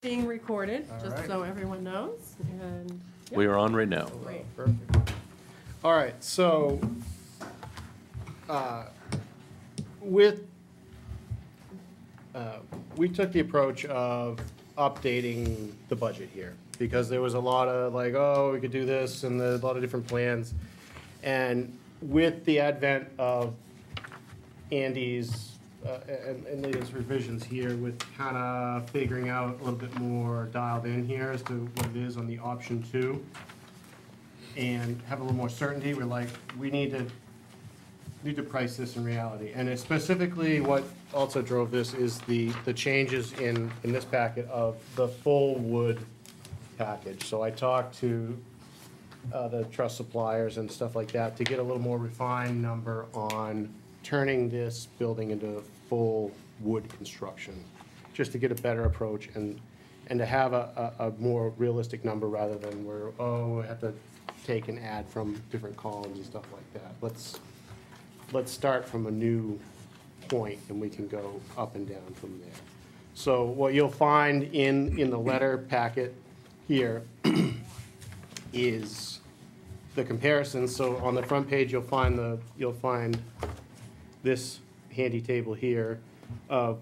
Being recorded, All just right. so everyone knows, and. We are on right now. Great. Perfect. All right, so, with, we took the approach of updating the budget here, because there was a lot of like, oh, we could do this, and there's a lot of different plans. And with the advent of Andy's, and Leah's revisions here, with kind of figuring out a little bit more dialed in here as to what it is on the option two, and have a little more certainty, we're like, we need to price this in reality. And it's specifically what also drove this is the changes in this packet of the full wood package. So I talked to the truss suppliers and stuff like that to get a little more refined number on turning this building into full wood construction, just to get a better approach and to have a more realistic number rather than where, oh, we have to take and add from different columns and stuff like that. Let's start from a new point and we can go up and down from there. So what you'll find in the letter packet here is the comparison. So on the front page, you'll find this handy table here.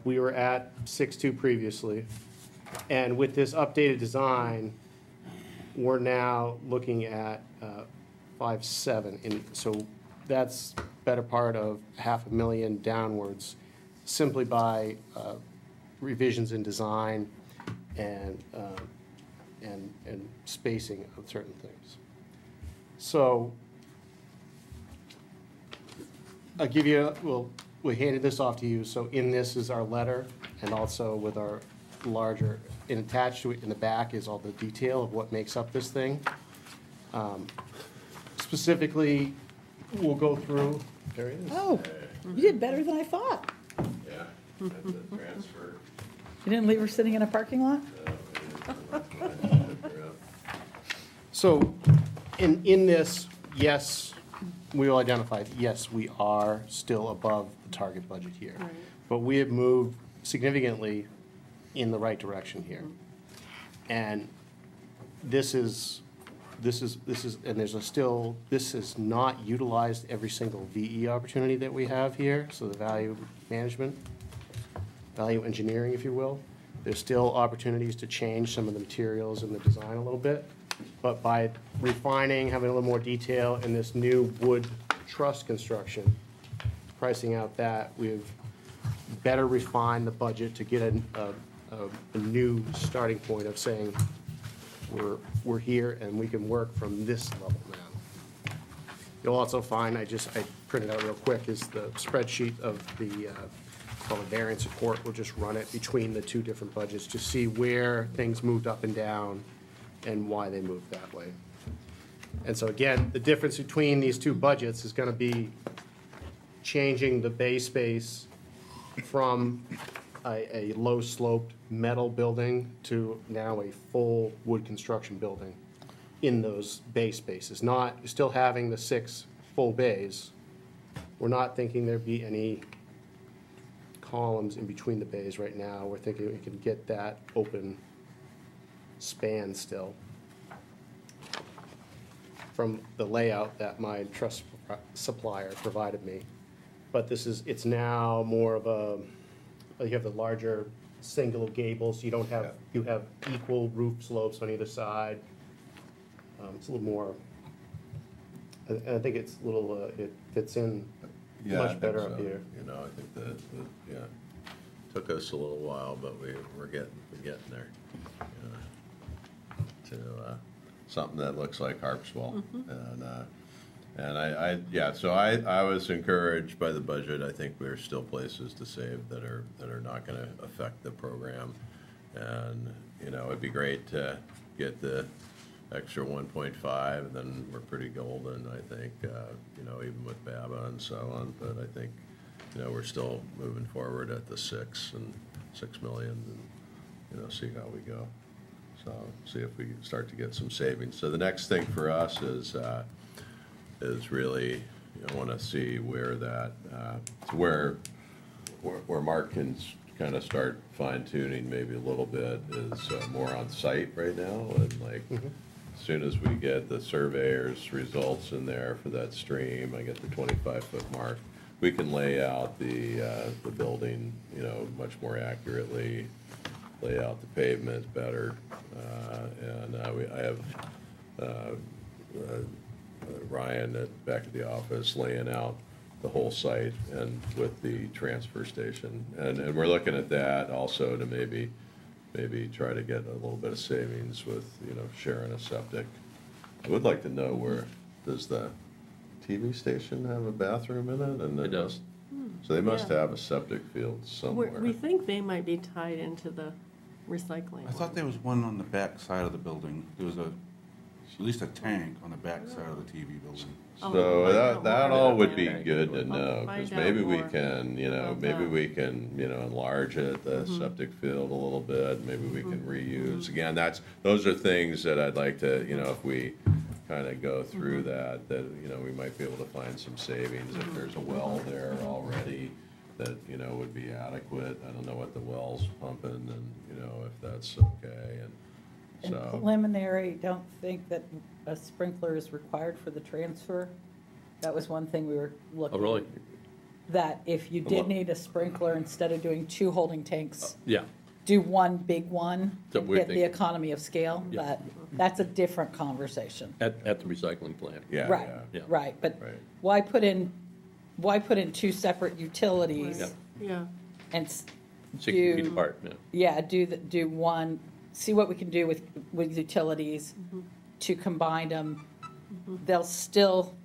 We were at 6.2 previously, and with this updated design, we're now looking at 5.7, and so that's better part of $500,000 downwards, simply by revisions in design and spacing of certain things. So I'll give you, we handed this off to you, so in this is our letter, and also with our larger, and attached to it in the back is all the detail of what makes up this thing. Specifically, we'll go through, there it is. Oh, you did better than I thought. Yeah, that's a transfer. You didn't leave her sitting in a parking lot? So, in this, yes, we will identify, yes, we are still above the target budget here. Right. But we have moved significantly in the right direction here. And this is, and there's still, this is not utilized every single VE opportunity that we have here, so the value management, value engineering, if you will. There's still opportunities to change some of the materials and the design a little bit. But by refining, having a little more detail in this new wood truss construction, pricing out that, we've better refined the budget to get a new starting point of saying, we're here and we can work from this level now. You'll also find, I printed out real quick, is the spreadsheet of the, called a variance report. We'll just run it between the two different budgets to see where things moved up and down and why they moved that way. And so again, the difference between these two budgets is gonna be changing the bay space from a low-sloped metal building to now a full wood construction building in those bay spaces. Not, still having the 6 full bays. We're not thinking there'd be any columns in between the bays right now. We're thinking we can get that open span still from the layout that my truss supplier provided me. But it's now more of a, you have the larger single gables, you don't have, you have equal roof slopes on either side. It's a little more, and I think it's a little, it fits in Yeah, I much think better so. up here. You know, I think that, yeah, took us a little while, but we're getting there. To something that looks like Harpswell. And yeah, so I was encouraged by the budget. I think there's still places to save that are not gonna affect the program. And, you know, it'd be great to get the extra 1.5, then we're pretty golden, I think, you know, even with BABA and so on. But I think, you know, we're still moving forward at the 6 million and, you know, see how we go. So see if we start to get some savings. So the next thing for us is really, you know, want to see where that, where Mark can kind of start fine tuning maybe a little bit is more on site right now, and like, as soon as we get the surveyor's results in there for that stream, I get the 25-foot mark, we can lay out the building, you know, much more accurately, lay out the pavement better, and I have Ryan back at the office laying out the whole site and with the transfer station. And we're looking at that also to maybe try to get a little bit of savings with, you know, sharing a septic. I would like to know, where, does the TV station have a bathroom in it? And It does. So they must Yeah. have a septic field somewhere. We think they might be tied into the recycling. I thought there was one on the back side of the building. There was at least a tank on the back side of the TV building. Oh, So find that, out that more all about would that. be good to know, Find because out maybe we more can, you know, about maybe that. we can, you know, enlarge it, the septic field a little bit, maybe we can reuse. Again, those are things that I'd like to, you know, if we kind of go through that, you know, we might be able to find some savings if there's a well there already that, you know, would be adequate. I don't know what the well's pumping and, you know, if that's okay, and In so. preliminary, don't think that a sprinkler is required for the transfer. That was one thing we were looking. Oh, really? That if you did need a sprinkler, instead of doing 2 holding tanks, Yeah, do one big one, So and we get the think- economy of scale, Yeah. but that's a different conversation. at the recycling plant. Yeah, Right, Yeah. right, but Right. why put in 2 separate utilities Yeah. Yeah, and 60 feet do, apart, yeah. yeah, do one, see what we can do with utilities to combine them. They'll still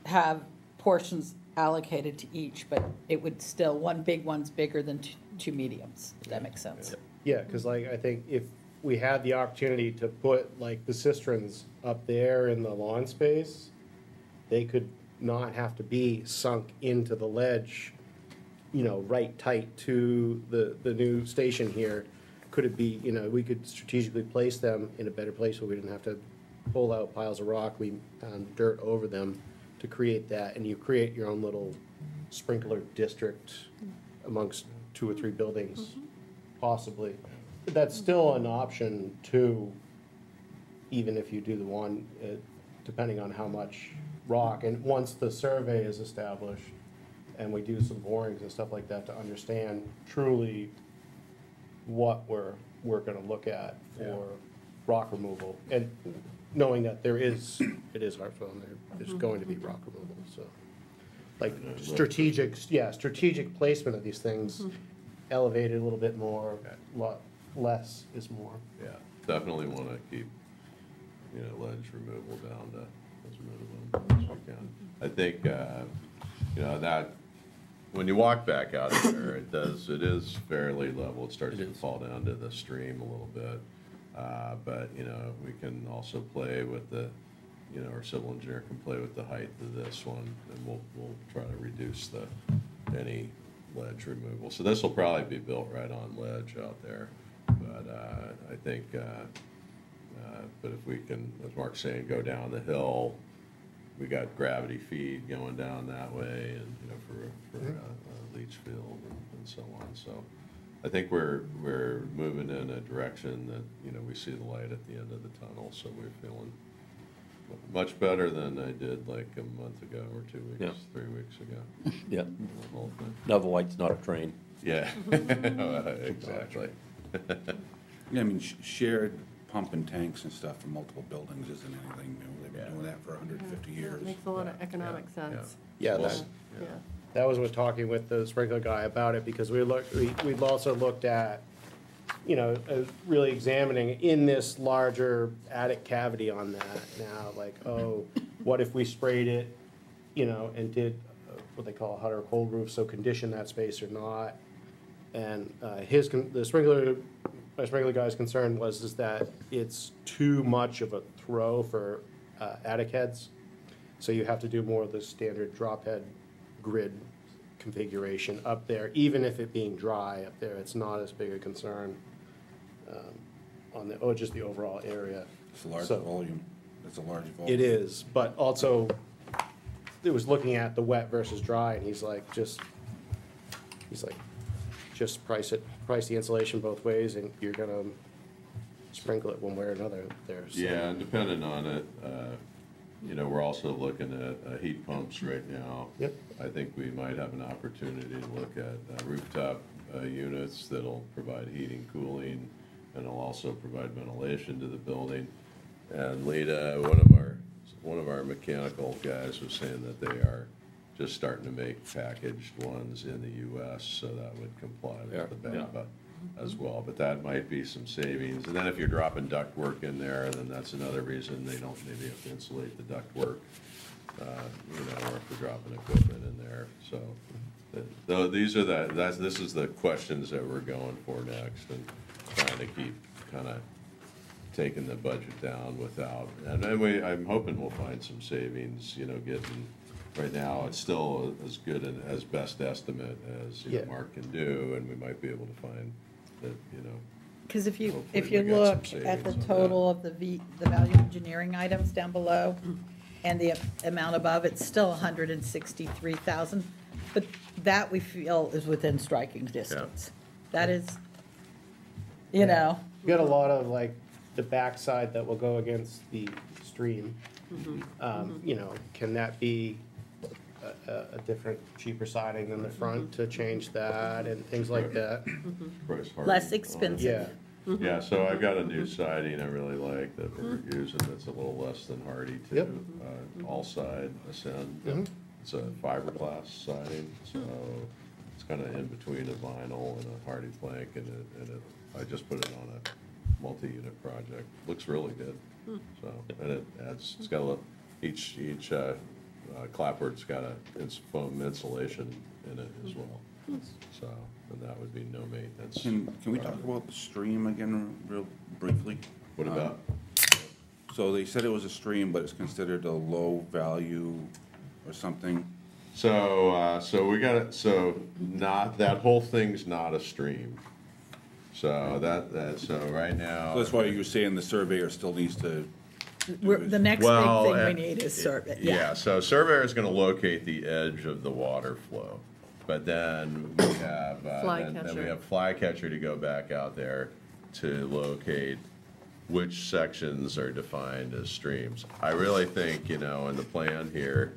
have portions allocated to each, but it would still, one big one's bigger than 2 mediums, if that makes sense. Yeah, because like, I think if we had the opportunity to put like the cisterns up there in the lawn space, they could not have to be sunk into the ledge, you know, right tight to the new station here. Could it be, you know, we could strategically place them in a better place where we didn't have to pull out piles of rock, we pound dirt over them to create that, and you create your own little sprinkler district amongst 2 or 3 buildings, possibly. But that's still an option too, even if you do the one, depending on how much rock. And once the survey is established, and we do some borings and stuff like that to understand truly what we're gonna look at for rock removal. And knowing that it is Hartsville, and there's going to be rock removal, so. Like strategic placement of these things, elevated a little bit more, less is more. Yeah, definitely want to keep, you know, ledge removal down to as minimum as we can. I think, you know, that, when you walk back out there, it is fairly level. It starts to fall down to the stream a little bit. But, you know, we can also play with the, you know, our civil engineer can play with the height of this one, and we'll try to reduce any ledge removal. So this will probably be built right on ledge out there. But I think, but if we can, as Mark's saying, go down the hill, we got gravity feed going down that way, and, you know, for leach field and so on. So I think we're moving in a direction that, you know, we see the light at the end of the tunnel, so we're feeling much better than I did like a month ago or 2 weeks, Yeah. 3 weeks ago. Yeah, The whole thing. now the light's not a train. Yeah, exactly. Yeah, I mean, shared pumping tanks and stuff for multiple buildings isn't anything new. They've been doing that for 150 it years. makes a lot of economic Yeah, sense. Yeah, Well, that, Yeah, that was what talking with the sprinkler guy about it, because we've also looked at, you know, really examining in this larger attic cavity on that now, like, oh, what if we sprayed it, you know, and did what they call a hot or cold roof, so condition that space or not. And my sprinkler guy's concern is that it's too much of a throw for attic heads. So you have to do more of the standard drop head grid configuration up there, even if it being dry up there, it's not as big a concern just the overall area. It's a large So- volume. It's a large volume. It is, but also, it was looking at the wet versus dry, and he's like, just price the insulation both ways, and you're gonna sprinkle it one way or another there. So. Yeah, and depending on it, you know, we're also looking at heat pumps right now. Yep. I think we might have an opportunity to look at rooftop units that'll provide heating, cooling, and will also provide ventilation to the building. And Lita, one of our mechanical guys was saying that they are just starting to make packaged ones in the US, so that would comply with the BABA as well. But that might be some savings. And then if you're dropping duct work in there, then that's another reason they don't maybe have to insulate the duct work, you know, or if they're dropping equipment in there. So, though these are this is the questions that we're going for next, and trying to keep kind of taking the budget down without, and then I'm hoping we'll find some savings, you know, getting, right now, it's still as good as best estimate as, you know, Yeah. Mark can do, and we might be able to find that, you know, Because if you Hopefully we got some look at the savings on that. total of the value engineering items down below and the amount above, it's still 163,000. But that we feel is within striking distance. That is, you know, You got a lot of like the backside that will go against the stream. You know, can that be a different, cheaper siding than the front to change that and things like that? price hardy less on it. expensive. Yeah, Yeah, so I've got a new siding I really like that we're using that's a little less than hardy Yep. too. All side Ascend. Mhm. It's a fiberglass siding, so it's kind of in between a vinyl and a hardy plank, and I just put it on a multi-unit project. Looks really good. So, and it's got a little, each clapboard's got a foam insulation in it as well. So, and that would be no maintenance. Can we talk about the stream again real briefly? What about? So they said it was a stream, but it's considered a low value or something. So, so not, that whole thing's not a stream. So so right now. So that's why you were saying the surveyor still needs to, The next big Well, thing we need is survey, Yeah, so surveyor is gonna locate the edge of the water flow. But then we have, then we Flycatcher. have flycatcher to go back out there to locate which sections are defined as streams. I really think, you know, in the plan here,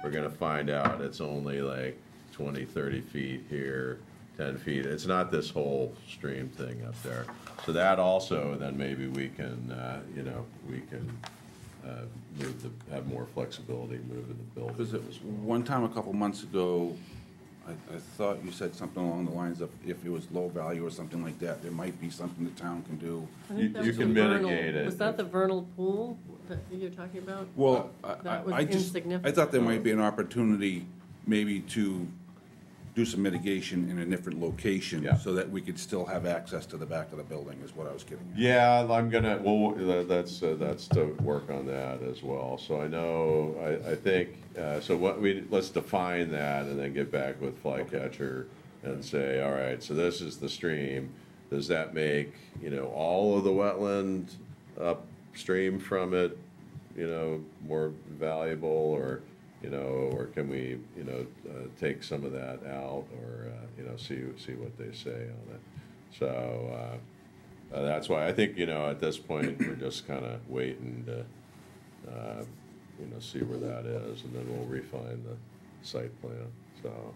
we're gonna find out it's only like 20, 30 feet here, 10 feet. It's not this whole stream thing up there. So that also, then maybe we can, you know, we can have more flexibility moving the building. because one time a couple months ago, I thought you said something along the lines of if it was low value or something like that, there might be something the town can do. I think that You was can the vernal- mitigate it. Was that the vernal pool that you're talking about? Well, That was I insignificant. thought there might be an opportunity maybe to do some mitigation in a different location Yeah. so that we could still have access to the back of the building is what I was getting at. Yeah, I'm gonna, well, that's to work on that as well. So I know, I think, so let's define that and then get back with Flycatcher and say, all right, so this is the stream. Does that make, you know, all of the wetland upstream from it, you know, more valuable, or, you know, or can we, you know, take some of that out, or, you know, see what they say on it. So, that's why I think, you know, at this point, we're just kind of waiting to, you know, see where that is, and then we'll refine the site plan, so.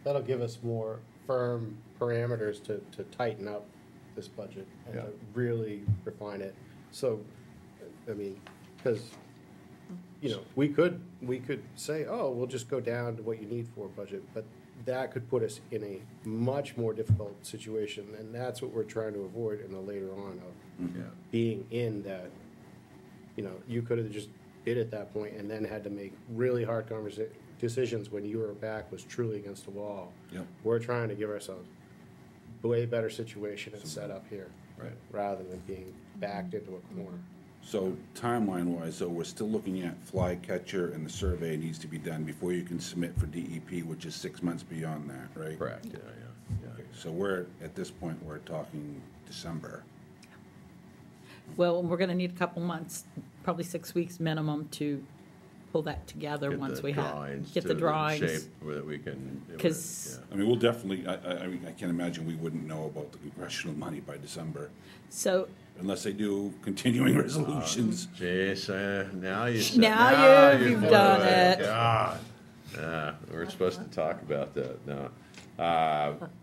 that'll give us more firm parameters to tighten up this budget and Yeah. to really refine it. So, I mean, because, you know, we could say, oh, we'll just go down to what you need for a budget, but that could put us in a much more difficult situation, and that's what we're trying to avoid in the later on of Yeah. being in that, you know, you could have just bid at that point and then had to make really hard decisions when your back was truly against the wall. Yep. We're trying to give ourselves a way better situation and set up here, Right. rather than being backed into a corner. So timeline-wise, so we're still looking at Flycatcher and the survey needs to be done before you can submit for DEP, which is 6 months beyond that, right? Correct, yeah. So we're, at this point, we're talking December. well, we're gonna need a couple months, probably 6 weeks minimum to pull that together Get once the we have, drawings get to the drawings. Shape that we can. 'Cause- yeah. I mean, we'll definitely, I mean, I can't imagine we wouldn't know about the congressional money by December, So unless they do continuing resolutions. Jeez, now you said. Now you've put done it. God. Yeah, we're supposed to talk about that now.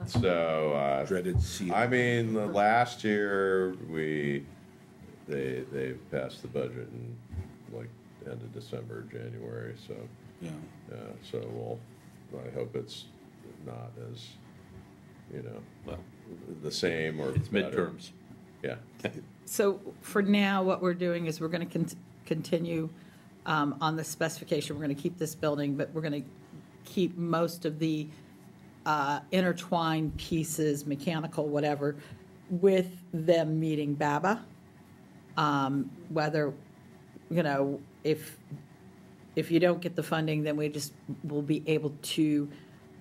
So, Dreaded seal. I mean, the last year, they passed the budget in like end of December, January, so, Yeah. so I hope it's not as, Well, the same or it's better. midterms. Yeah. So for now, what we're doing is we're going to continue on the specification. We're going to keep this building, but we're going to keep most of the intertwined pieces, mechanical, whatever, with them meeting BABA. Whether, if you don't get the funding, then we'll be able to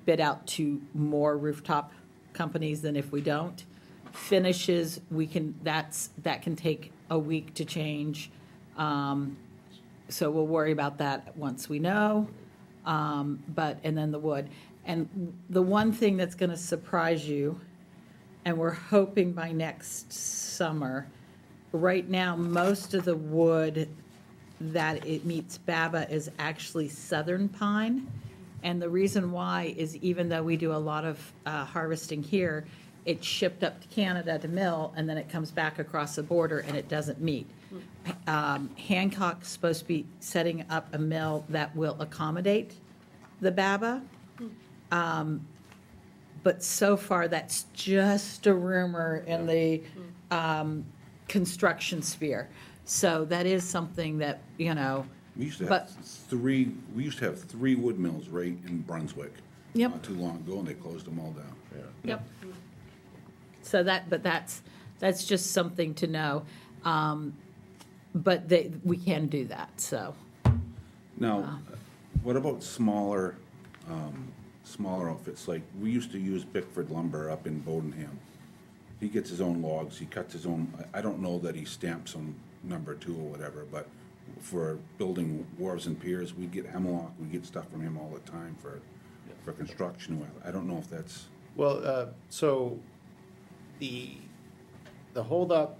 bid out to more rooftop companies than if we don't. Finishes, that can take a week to change. So we'll worry about that once we know. And then the wood. And the one thing that's going to surprise you, and we're hoping by next summer, right now, most of the wood that it meets BABA is actually southern pine. And the reason why is even though we do a lot of harvesting here, it's shipped up to Canada to mill, and then it comes back across the border and it doesn't meet. Hancock's supposed to be setting up a mill that will accommodate the BABA. But so far, that's just a rumor in the construction sphere. So that is something that, We used to But- have three wood mills right in Brunswick. Yep. Not too long ago, and they closed them all down. Yep. So that's just something to know. But we can do that, so. Now, what about smaller outfits? Like, we used to use Bickford Lumber up in Bodenham. He gets his own logs, he cuts his own, I don't know that he stamps them number 2 or whatever, but for building wharves and piers, we get hemlock, we get stuff from him all the time for construction. I don't know if that's, Well, so the holdup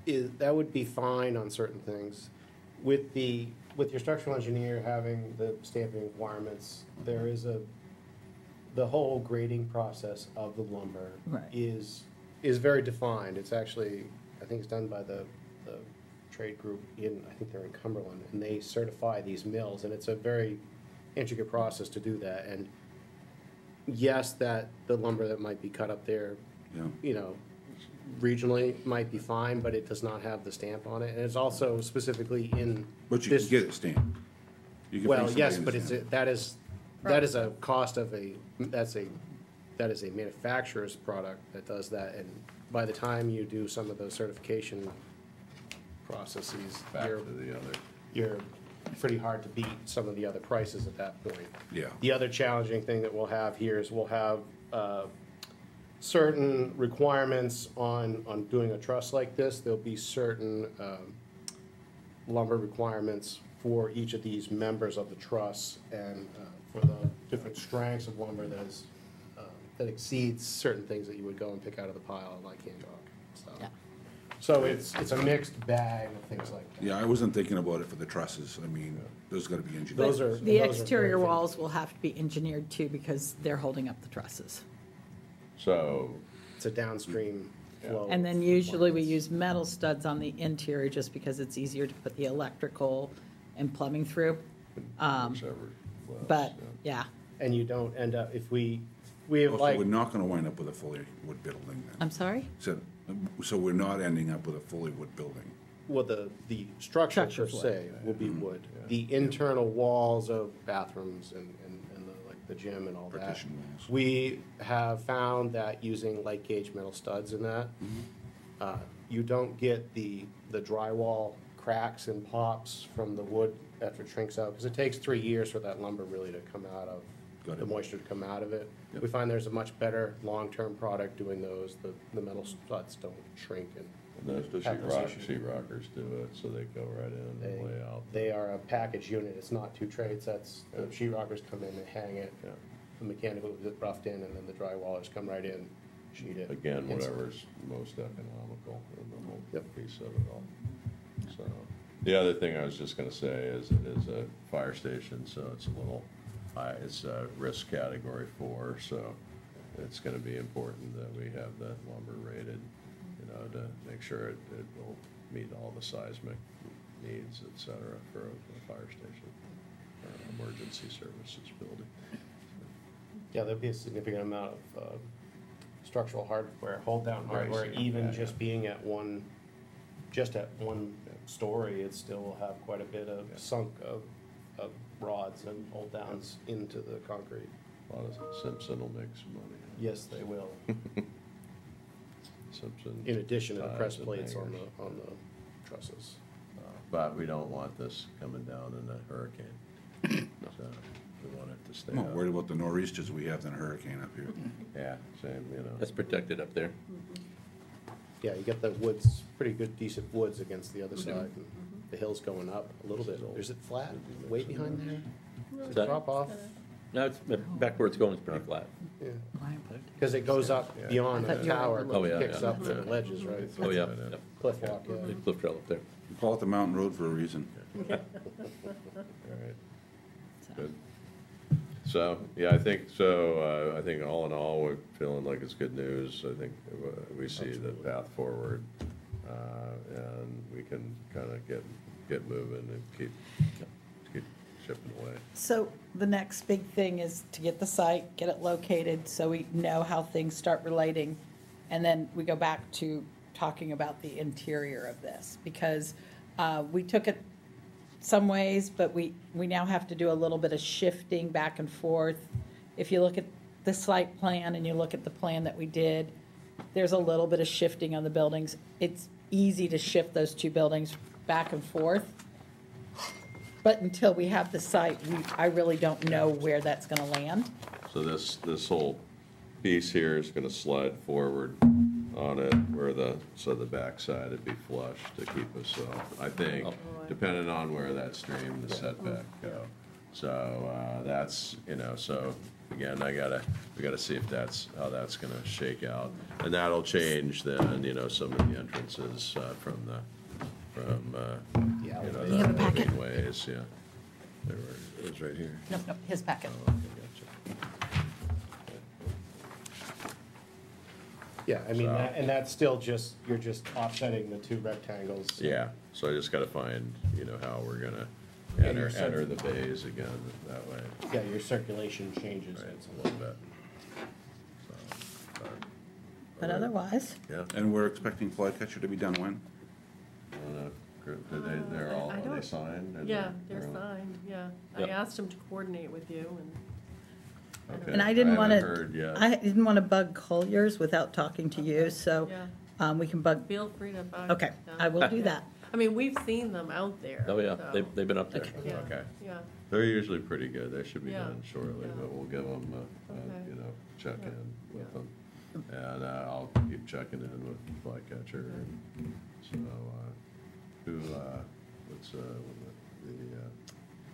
is, that would be fine on certain things. With your structural engineer having the stamping requirements, there is the whole grading process of the lumber Right. is very defined. It's actually, I think it's done by the trade group I think they're in Cumberland, and they certify these mills, and it's a very intricate process to do that. And yes, that the lumber that might be cut up there, regionally might be fine, but it does not have the stamp on it. And it's also specifically in but you this. can get it stamped. You can bring Well, yes, somebody but to it's, stamp. that is a cost of that is a manufacturer's product that does that. And by the time you do some of those certification processes, Back to the other. you're pretty hard to beat some of the other prices at that point. Yeah. The other challenging thing that we'll have here is we'll have certain requirements on doing a truss like this. There'll be certain lumber requirements for each of these members of the truss and for the different strengths of lumber that exceeds certain things that you would go and pick out of the pile like Hancock. Yeah. So it's a mixed bag of things like that. Yeah, I wasn't thinking about it for the trusses. I mean, those gotta be engineered. Those are- But the those are exterior very walls will have to be engineered too, because they're holding up the trusses. So, It's a downstream flow. And then usually we use metal studs on the interior just because it's easier to put the electrical and plumbing through. whichever. But, yeah, And you don't end up, if we have So like, we're not gonna wind up with a fully wood building then? I'm sorry? So we're not ending up with a fully wood building? well, the structure per Structure's wood. se will be wood. The internal walls of bathrooms and the gym and all that. Partition walls. We have found that using light gauge metal studs in that, you don't get the drywall cracks and pops from the wood after it shrinks out, because it takes 3 years for that lumber really to come out of, Got the it. moisture to come out of it. Yep. We find there's a much better long-term product doing those. The metal studs don't shrink and And the Have those issues. sheet rockers do it, so they go right in and lay out. They are a package unit, it's not two trade sets. The sheet rockers come in, they hang it, Yeah. the mechanical is roughed in, and then the drywallers come right in, sheet it. Again, Inside. whatever's most economical in the whole Yep. piece of it all. So, the other thing I was just gonna say is it is a fire station, so it's a little high, it's a risk category 4, so it's gonna be important that we have the lumber rated, you know, to make sure it will meet all the seismic needs, et cetera, for a fire station, or emergency services building. Yeah, there'd be a significant amount of structural hardware, hold-down hardware, Bracing, even yeah, just yeah. being at one, just at one story, it still will have quite a bit of Yeah. sunk of rods and hold-downs into the concrete. A lot of Simpson will make some money. Yes, they will, Simpson. in addition to the ties press and plates on hangers. the trusses. But we don't want this coming down in a hurricane. So we want it to stay I'm more up. worried about the nor'easters we have than a hurricane up here. Yeah, same, you know. That's protected up there. Yeah, you get the woods, pretty good, decent woods against the other side, and the hill's going up a little bit. Is it flat, way behind there? Does it that- drop off? No, it's, back where it's going is pretty flat. Yeah, because it goes up beyond I the thought you were tower, overlooking. Oh, yeah, picks yeah, up from the yeah. ledges, right? Oh, yeah, Yeah. yep. Cliff walk, yeah. Big cliff trail up there. We call it the mountain road for a reason. All right, good. So, yeah, I think, I think all in all, we're feeling like it's good news. I think we see the path forward, and we can kind of get moving and keep chipping away. So the next big thing is to get the site, get it located, so we know how things start relating. And then we go back to talking about the interior of this, because we took it some ways, but we now have to do a little bit of shifting back and forth. If you look at the site plan and you look at the plan that we did, there's a little bit of shifting on the buildings. It's easy to shift those two buildings back and forth. But until we have the site, I really don't know where that's gonna land. So this whole piece here is gonna slide forward on it where the backside would be flush to keep us off, I think, depending on where that stream, the setback go. So, that's, you know, so again, we gotta see if how that's gonna shake out. And that'll change then, you know, some of the entrances, from Yeah. you know, You have a the packet? living ways, yeah. It was right here. No, his packet. Oh, okay, gotcha. Yeah, I mean, So- and that's still just, you're just offsetting the two rectangles. Yeah, so I just gotta find, you know, how we're gonna Yeah, you're enter the bays again that way. Yeah, your circulation changes. Right, a little bit. So, But otherwise, yeah, And we're expecting flycatcher to be done when? I don't know, they're all, I are they don't- signed? And Yeah, they're all- signed, yeah. I Yep. asked him to coordinate with you, and Okay, and I didn't want haven't heard to, yet. I didn't want to bug Colliers without talking to you, so yeah, we can bug, feel free to bug. okay, them. I will do that. I mean, we've seen them out there. Oh, yeah, so, they've been up there. yeah, Okay. Yeah, They're usually pretty good, they should be Yeah, done shortly, yeah. but we'll give them, Okay. you know, check in with Yeah. them. And I'll keep checking in with Flycatcher, and so, what's,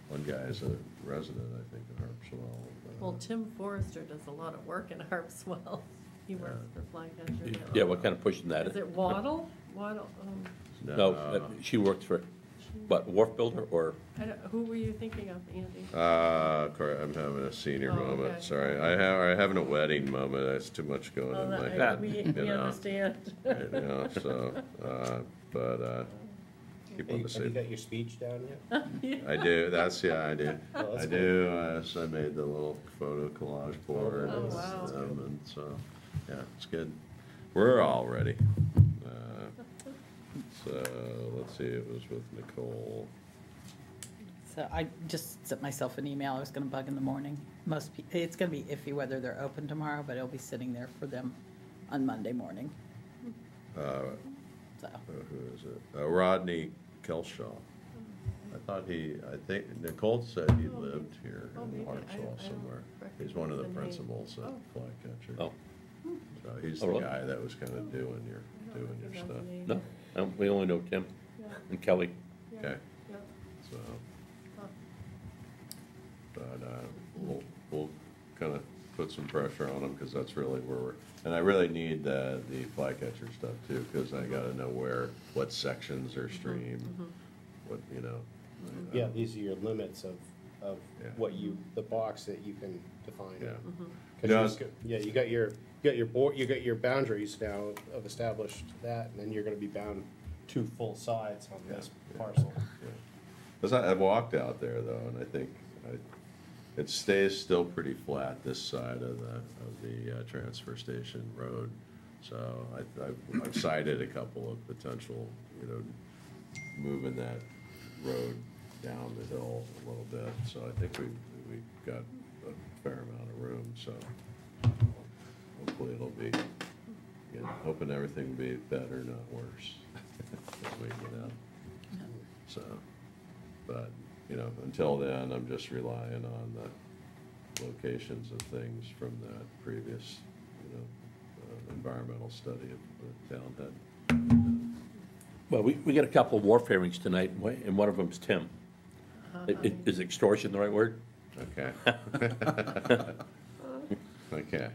one guy is a resident, I think, in Harpswell. well, Tim Forrester does a lot of work in Harpswell. He works for Flycatcher. Yeah, what kind of pushing that Is is? it Waddle? Waddle, No, she works for, what, Wharf Builder or? who were you thinking of, Andy? I'm having a senior Oh, moment, okay. sorry. I'm having a wedding moment, that's too much going Oh, on in my that- head. we you know, understand. right now, so, keep on the Have you safe. got your speech down yet? I do, I do. Oh, that's I do, so I made the little photo collage board. Oh, and wow. and so, yeah, it's good. We're all ready. So, let's see, it was with Nicole. So I just sent myself an email, I was gonna bug in the morning. It's gonna be iffy whether they're open tomorrow, but it'll be sitting there for them on Monday morning, Uh, so. Who is it? Rodney Kelshaw. I think Nicole said he lived here Oh, in maybe. I Hartsville don't somewhere. He's one of the recognize the name. principals at Oh. Flycatcher. Oh, So he's Oh, the really? guy that was kind of doing your stuff. No, we only know Tim and Kelly. Okay, Yeah. so, Huh. but, we'll kind of put some pressure on them, because that's really where we're, and I really need the flycatcher stuff too, because I gotta know what sections are streamed, what, you know. Yeah, these are your limits of Yeah. what the box that you can define. Yeah. 'Cause No, you just you got your board, you got your boundaries now of established that, and then you're gonna be bound 2 full sides on this parcel. Because I've walked out there though, and I think it stays still pretty flat this side of the transfer station road. So I've cited a couple of potential, moving that road down the hill a little bit. So I think we've got a fair amount of room, so hopefully it'll be, hoping everything will be better, not worse, as we get out. So, but, until then, I'm just relying on the locations of things from that previous, environmental study of the townhead. Well, we got a couple of wharf hearings tonight, and one of them's Tim. Is extortion the right word? Okay. Okay.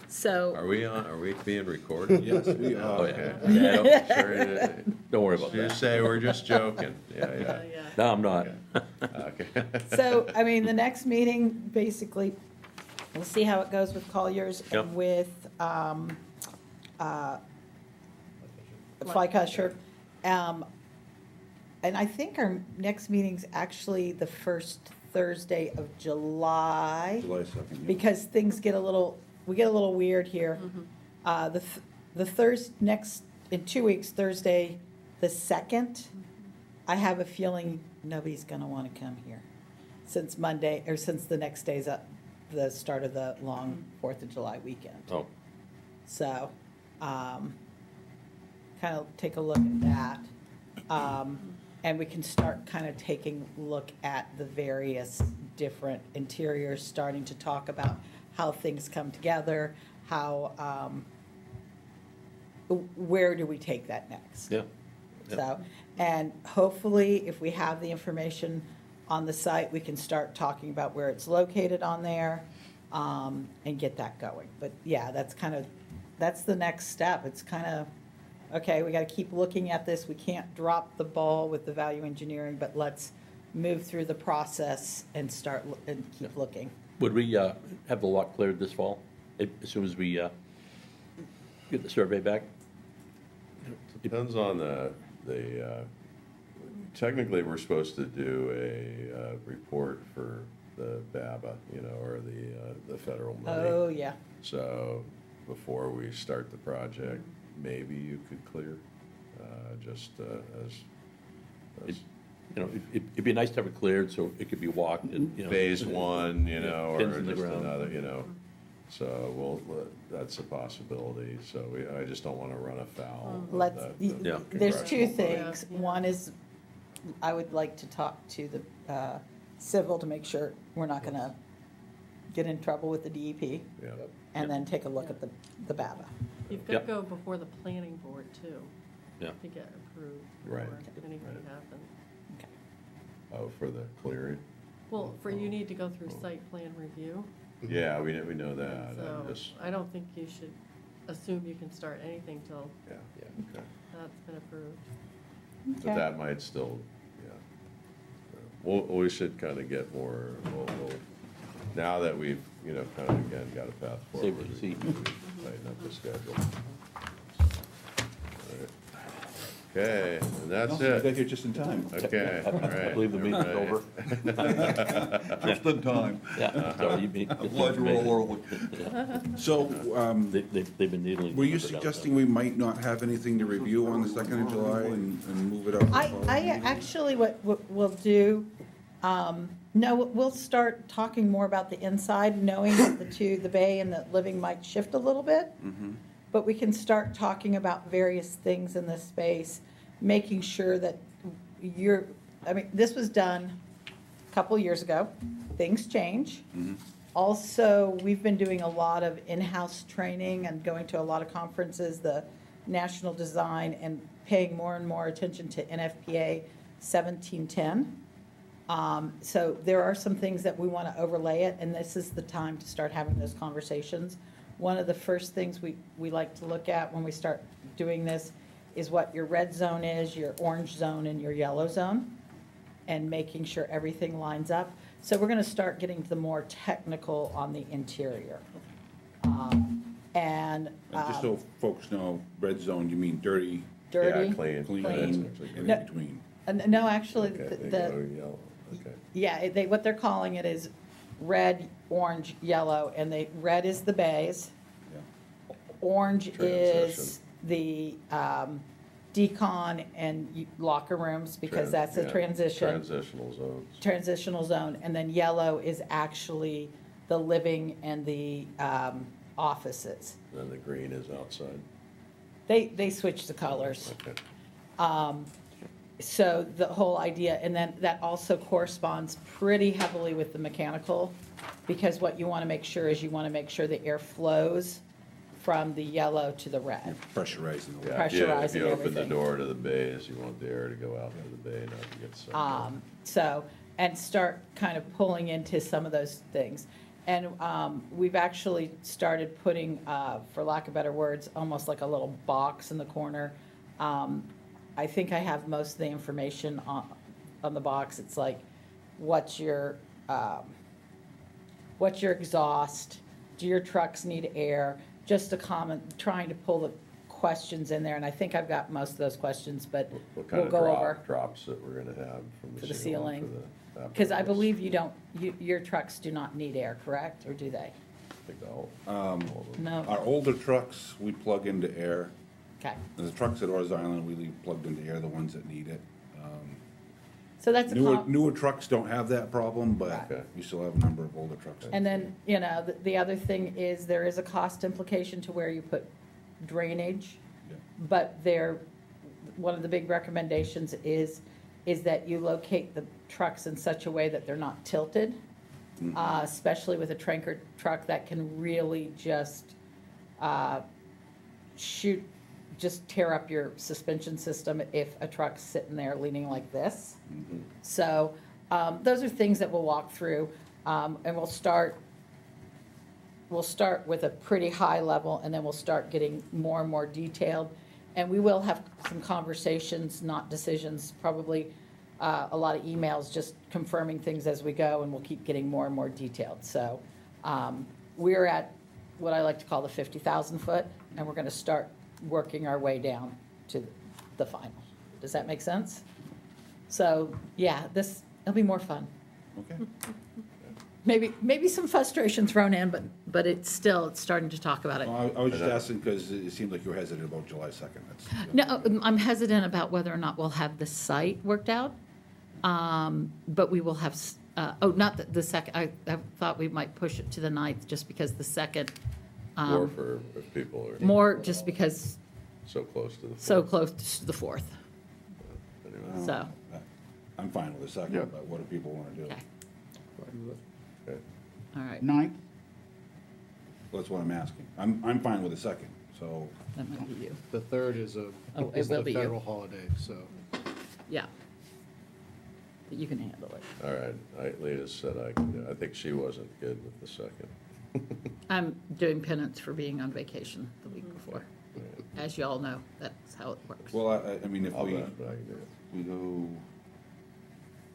So, Are we being recorded? Yes, we Oh, are. yeah. Okay. Yeah, don't- Sure, Don't worry about just that. say we're just joking. Yeah, Yeah. No, I'm not. Okay. so, I mean, the next meeting, basically, we'll see how it goes with Colliers Yep. and with, Flycatcher. And I think our next meeting's actually the first Thursday of July. July 2nd. yeah. Because things get a little weird here. Next, in 2 weeks, Thursday, the 2nd, I have a feeling nobody's gonna wanna come here. Since the next day's up, the start of the long 4th of July weekend. Oh, So, kind of take a look at that. And we can start kind of taking a look at the various different interiors, starting to talk about how things come together, how, where do we take that next? yeah. Yeah. So, and hopefully, if we have the information on the site, we can start talking about where it's located on there, and get that going. But yeah, that's the next step. It's kind of, okay, we gotta keep looking at this. We can't drop the ball with the value engineering, but let's move through the process and and keep looking. Would we have the lot cleared this fall, as soon as we get the survey back? Depends on technically, we're supposed to do a report for the BABA, or the federal money. Oh, yeah. So before we start the project, maybe you could clear, just as It'd be nice to have it cleared so it could be walked and, phase one, or Pins in the just ground. another. So that's a possibility. So I just don't want to run afoul. of Yeah. There's two congressional things. Yeah. One is, I would like to talk to the civil to make sure we're not gonna get in trouble with the DEP, Yeah. and then take a look at the BABA. You've got to go before the planning board too, Yeah. to get approved Right. before anything Right. happens. Okay. Oh, for the clearing? Well, you need to go through site plan review, Yeah, we know that. so I'm just, I don't think you should assume you can start anything till yeah, okay. that's been approved. But that might still, we should kind of get more, now that we've, kind of again got a path forward. Save the seat. we Tighten up the schedule. Okay, and that's No, you got it. here just in time. Okay, all right. I believe the meeting's All right. over. Just in time. Yeah, so you mean. I'm glad you're all early. So, They've been needling. were you suggesting we might not have anything to review on the 2nd of July and move it up? to the following I meeting? actually, what we'll do, no, we'll start talking more about the inside, knowing that the bay and the living might shift a little bit. But we can start talking about various things in this space, making sure that this was done a couple years ago. Things change. Also, we've been doing a lot of in-house training and going to a lot of conferences, the national design, and paying more and more attention to NFPA 1710. So there are some things that we want to overlay it, and this is the time to start having those conversations. One of the first things we like to look at when we start doing this is what your red zone is, your orange zone, and your yellow zone, and making sure everything lines up. So we're going to start getting to the more technical on the interior. And just so folks know, red zone, you mean dirty, Dirty. Yeah, clean. clean, That's and actually in good. between. No, actually, Okay, they the, go yellow, okay. yeah, what they're calling it is red, orange, yellow, and red is the bays. Yeah. Orange is Transition. the decon and locker rooms, because that's a Yeah, transition, Transitional zones. transitional zone. And then yellow is actually the living and the offices. Then the green is outside. They switch the colors. Okay. So the whole idea, and then that also corresponds pretty heavily with the mechanical, because what you want to make sure is you want to make sure the air flows from the yellow to the red. Pressurizing the Yeah, water. if you Pressurizing open the everything. door to the bays, you want the air to go out to the bay, not to get sucked in. So, and start kind of pulling into some of those things. And we've actually started putting, for lack of better words, almost like a little box in the corner. I think I have most of the information on the box. It's like, what's your exhaust? Do your trucks need air? Just a comment, trying to pull the questions in there, and I think I've got most of those questions, but What kind we'll of go over. drops that we're gonna have from For the the ceiling? ceiling. for the Because I apparatus? believe your trucks do not need air, correct, or do they? I think all of them. No, Our older trucks, we plug into air. okay. The trucks at Orr's Island, we leave plugged into air, the ones that need it. So that's a Newer trucks don't have that problem, but Okay. we still have a number of older trucks. And then, the other thing is there is a cost implication to where you put drainage. Yeah. But one of the big recommendations is that you locate the trucks in such a way that they're not tilted. Especially with a tanker truck that can really just tear up your suspension system if a truck's sitting there leaning like this. So, those are things that we'll walk through, and we'll start with a pretty high level, and then we'll start getting more and more detailed. And we will have some conversations, not decisions, probably a lot of emails, just confirming things as we go, and we'll keep getting more and more detailed. So, we're at what I like to call the 50,000 foot, and we're gonna start working our way down to the final. Does that make sense? So, yeah, it'll be more fun. Okay. Maybe some frustration thrown in, but it's starting to talk about it. Well, I was just asking because it seemed like you were hesitant about July 2nd. No, I'm hesitant about whether or not we'll have the site worked out. But we will have, not the second, I thought we might push it to the 9th, just because the second, Or for, if people are. more just because So close to the. so fourth. close to the 4th, Anyway. so, I'm fine with the Yeah. second, but what do people want to do? okay, Okay. all right. Ninth? That's what I'm asking. I'm fine with the second, so. That might be you, The third is a Oh, it will the be you. federal holiday, so. yeah. But you can handle it. All right, Lena said I can do, I think she wasn't good with the second. I'm doing penance for being on vacation the week before. As you all know, that's how it works. Well, I mean, if I'll we, bet, but I can do it. we go,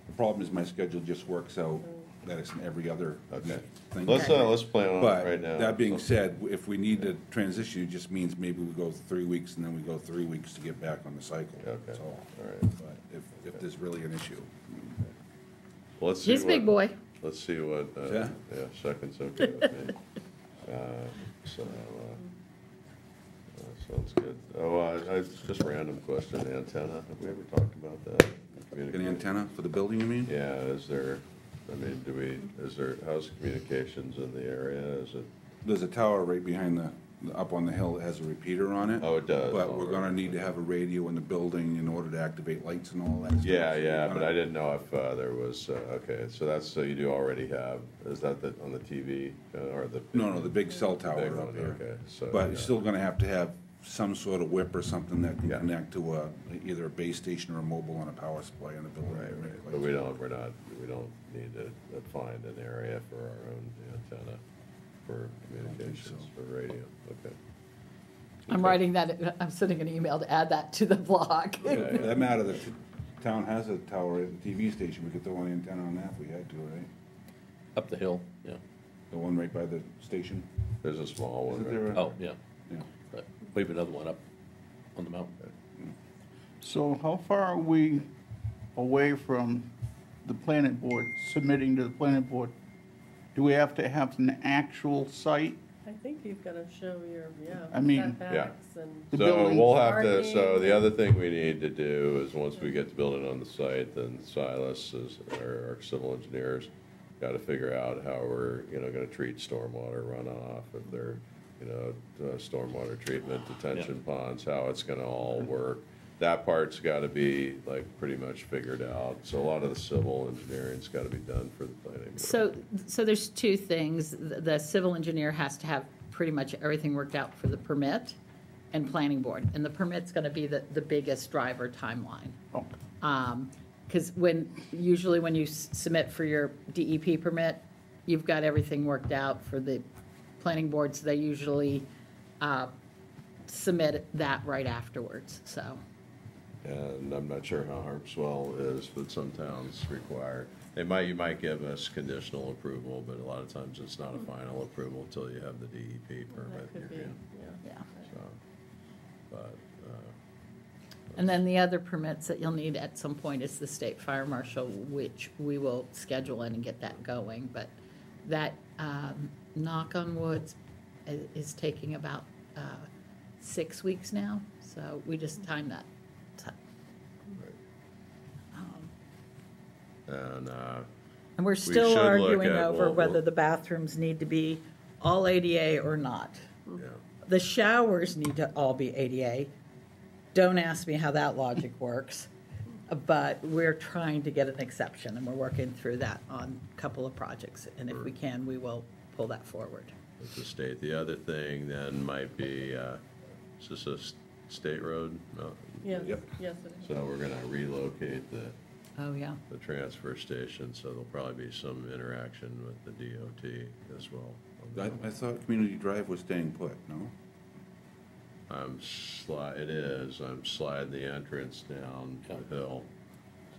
the problem is my schedule just works out that it's in every other Okay. thing. Let's plan on it But right now. that being So- said, if we need to transition, it just means maybe we go 3 weeks and then we go 3 weeks to get back on the cycle. Okay, That's all. all right. But if there's really an issue. Well, let's see He's a big what- boy. Let's see what, Yeah. second's okay with me. Sounds good. Just random question, antenna, have we ever talked about that? An antenna for the building, you mean? Yeah, how's communications in the area, is it, There's a tower right behind the up on the hill that has a repeater on it. Oh, it does. But we're gonna need to have a radio in the building in order to activate lights and all that stuff. Yeah, So yeah, we're but gonna- I didn't know if there was, okay, so that's, so you do already have, is that on the TV, or the? No, the big cell Big tower one, up there. okay, so. But yeah. you're still gonna have to have some sort of whip or something that can Yeah. connect to either a base station or a mobile on a power supply in the building. Right, to make right, but lights. we don't need to find an area for our own antenna for communications, for radio, okay. I'm writing that, I'm sending an email to add that to the blog. For that matter, the town has a tower, a TV station, we could throw an antenna on that if we had to, right? Up the hill, yeah. The one right by the station? There's a small one, Isn't there right? a- Oh, yeah. Yeah. But we have another one up on the mountain. So how far are we away from the planning board, submitting to the planning board? Do we have to have an actual site? I think you've gotta show your, I mean- setbacks and. The So building- we'll have to, so Parking. the other thing we need to do is, once we get the building on the site, then Silas is, our civil engineers, gotta figure out how we're, gonna treat stormwater runoff, if they're, stormwater treatment, detention ponds, how it's gonna all work. That part's gotta be, like, pretty much figured out, so a lot of the civil engineering's gotta be done for the planning board. So there's two things. The civil engineer has to have pretty much everything worked out for the permit and planning board. And the permit's gonna be the biggest driver timeline. Oh, Because usually when you submit for your DEP permit, you've got everything worked out for the planning boards. They usually submit that right afterwards, so. And I'm not sure how Harpswell is, but some towns require, you might give us conditional approval, but a lot of times it's not a final approval until you have the DEP Well, permit that in could your be, hand. yeah. Yeah. So, but, And then the other permits that you'll need at some point is the state fire marshal, which we will schedule in and get that going. But that, knock on wood, is taking about 6 weeks now, so we just timed that. and, And we're still should look arguing at- over we'll- whether the bathrooms need to be all ADA or not. yeah, The showers need to all be ADA. Don't ask me how that logic works, but we're trying to get an exception, and we're working through that on a couple of projects. And if we can, we will pull that forward. with the state. The other thing then might be, is this a state road? No. Yes, Yep. yes, it is. So we're gonna relocate Oh, yeah. the transfer station, so there'll probably be some interaction with the DOT as well. I thought Community Drive was staying put, no? It is, I'm sliding the entrance down the hill,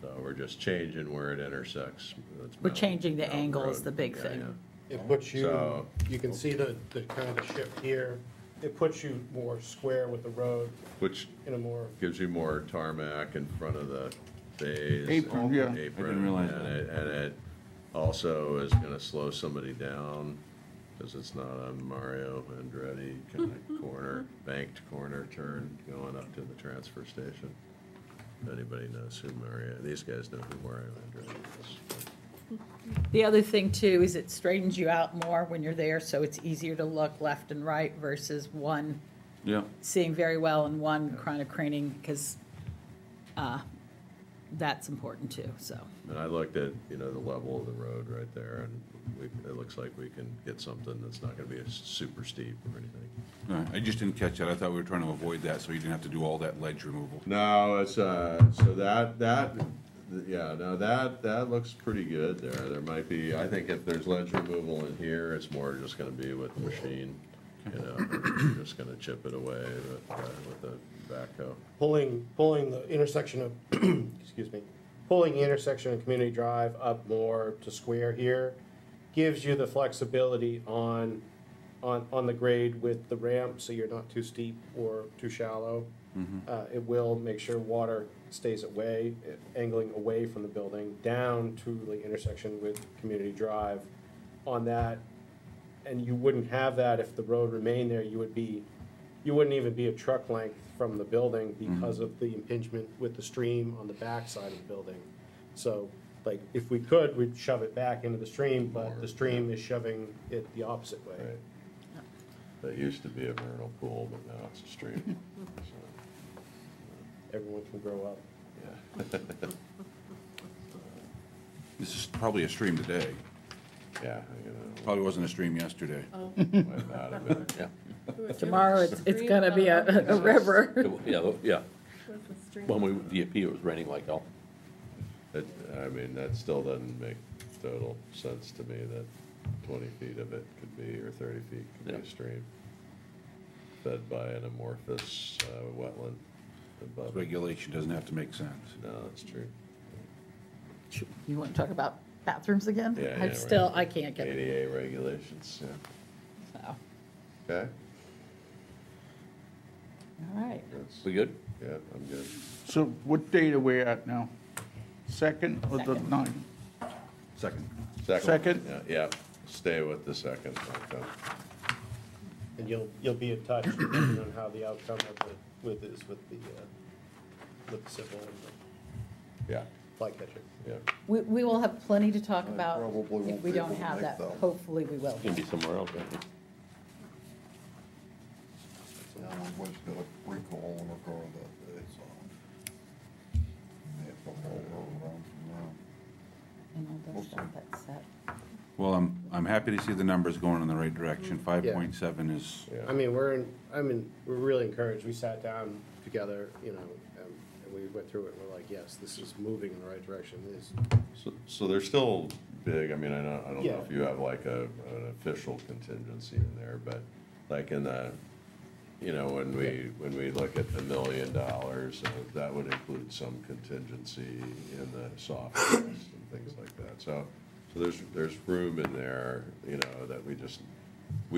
so we're just changing where it intersects. That's We're Mountain- changing the Mountain angle is Road. the big Yeah, thing. yeah. It puts you, So- you can see the kind of the shift here. It puts you more square with the road Which in a more, gives you more tarmac in front of the bays. Apron, and yeah. apron, I didn't realize and that. And it also is gonna slow somebody down, because it's not a Mario Andretti kind of corner, banked corner turn going up to the transfer station. If anybody knows who Mario, these guys know who Mario Andretti is. The other thing too is it straightens you out more when you're there, so it's easier to look left and right versus one Yeah. seeing very well and one kind of craning, because that's important too, so. And I looked at, the level of the road right there, and it looks like we can get something that's not gonna be super steep or anything. All right, I just didn't catch that. I thought we were trying to avoid that, so you didn't have to do all that ledge removal. No, it's, so that looks pretty good there. There might be, I think if there's ledge removal in here, it's more just gonna be with the machine. We're just gonna chip it away with the backhoe. pulling the intersection of, excuse me, pulling the intersection of Community Drive up more to square here gives you the flexibility on the grade with the ramp, so you're not too steep or too shallow. It will make sure water stays angling away from the building, down to the intersection with Community Drive on that. And you wouldn't have that if the road remained there. You wouldn't even be a truck length from the building because of the impingement with the stream on the back side of the building. So, like, if we could, we'd shove it back into the stream, but the stream is shoving it the opposite way. Right. That used to be a vernal pool, but now it's a stream. So, Everyone can grow up. yeah. This is probably a stream today. Yeah, you Probably wasn't a stream yesterday. Oh. know, might not have been. Yeah. Tomorrow, it's gonna be a river. Yeah, What's the stream? when we, DEP, it was raining like hell. I mean, that still doesn't make total sense to me that 20 feet of it could be, or 30 feet could be Yeah. a stream fed by an amorphous wetland above. Regulation doesn't have to make sense. No, that's true. You wanna talk about bathrooms again? Yeah, I yeah, still, right. I can't get it. ADA regulations, yeah. So, Okay, all right. that's, We good? yeah, I'm good. So what date are we at now? Second or the Second. ninth? Second. Second? Yeah, yeah, stay with the second. Okay. And you'll be in touch depending on how the outcome of it with the civil and Yeah, the flycatcher. yeah. We will have plenty to talk I about. probably If won't we be don't able to have make that, that one. hopefully we will. Can be somewhere else, I think. Yeah, I was gonna recall on a car that day, so. May have to haul her around from there. And all that stuff that's set. Well, I'm happy to see the numbers going in the right direction. 5.7 is, Yeah. I mean, we're really encouraged. We sat down together, you know, and we went through it, and we're like, yes, this is moving in the right direction. So they're still big, I mean, I don't know Yeah. if you have like an official contingency in there, but like in the, you know, when we look at the $1 million, that would include some contingency in the soft costs and things like that. So there's room in there, you know, that we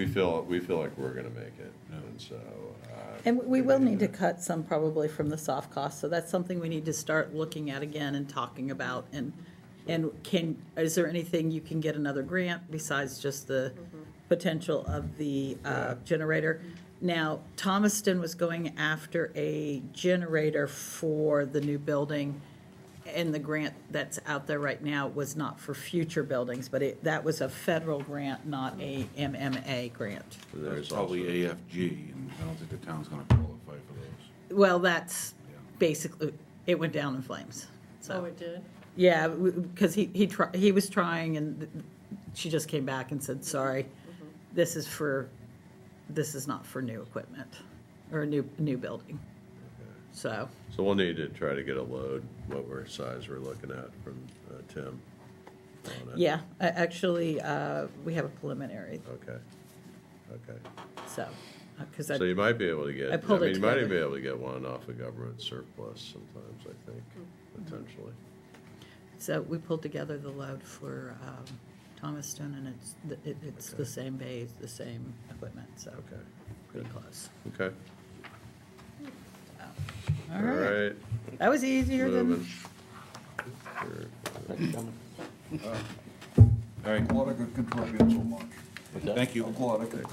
feel like we're gonna make it, and so. And we will need to cut some probably from the soft costs, so that's something we need to start looking at again and talking about. And is there anything you can get another grant besides just the potential of the generator? Now, Thomaston was going after a generator for the new building, and the grant that's out there right now was not for future buildings, but that was a federal grant, not a MMA grant. there's probably AFG, and I don't think the town's gonna qualify for those. Well, that's Yeah. basically, it went down in flames, so. Oh, it did? Yeah, because he was trying, and she just came back and said, sorry, this is not for new equipment, or a new building. So, So we'll need to try to get a load, size we're looking at from Tim on it. yeah, actually, we have a preliminary, Okay, okay. so, because So you might be able to get, I I pulled it mean, you might even be together. able to get one off of government surplus sometimes, I think, potentially. so we pulled together the load for Thomaston, and it's the same bays, the same equipment, so Okay, pretty close. okay. All right, right. that was easier than. Moving. Sure. Thanks for coming. All right, I'm glad I could contribute so much. What's that? thank you. I'm glad I could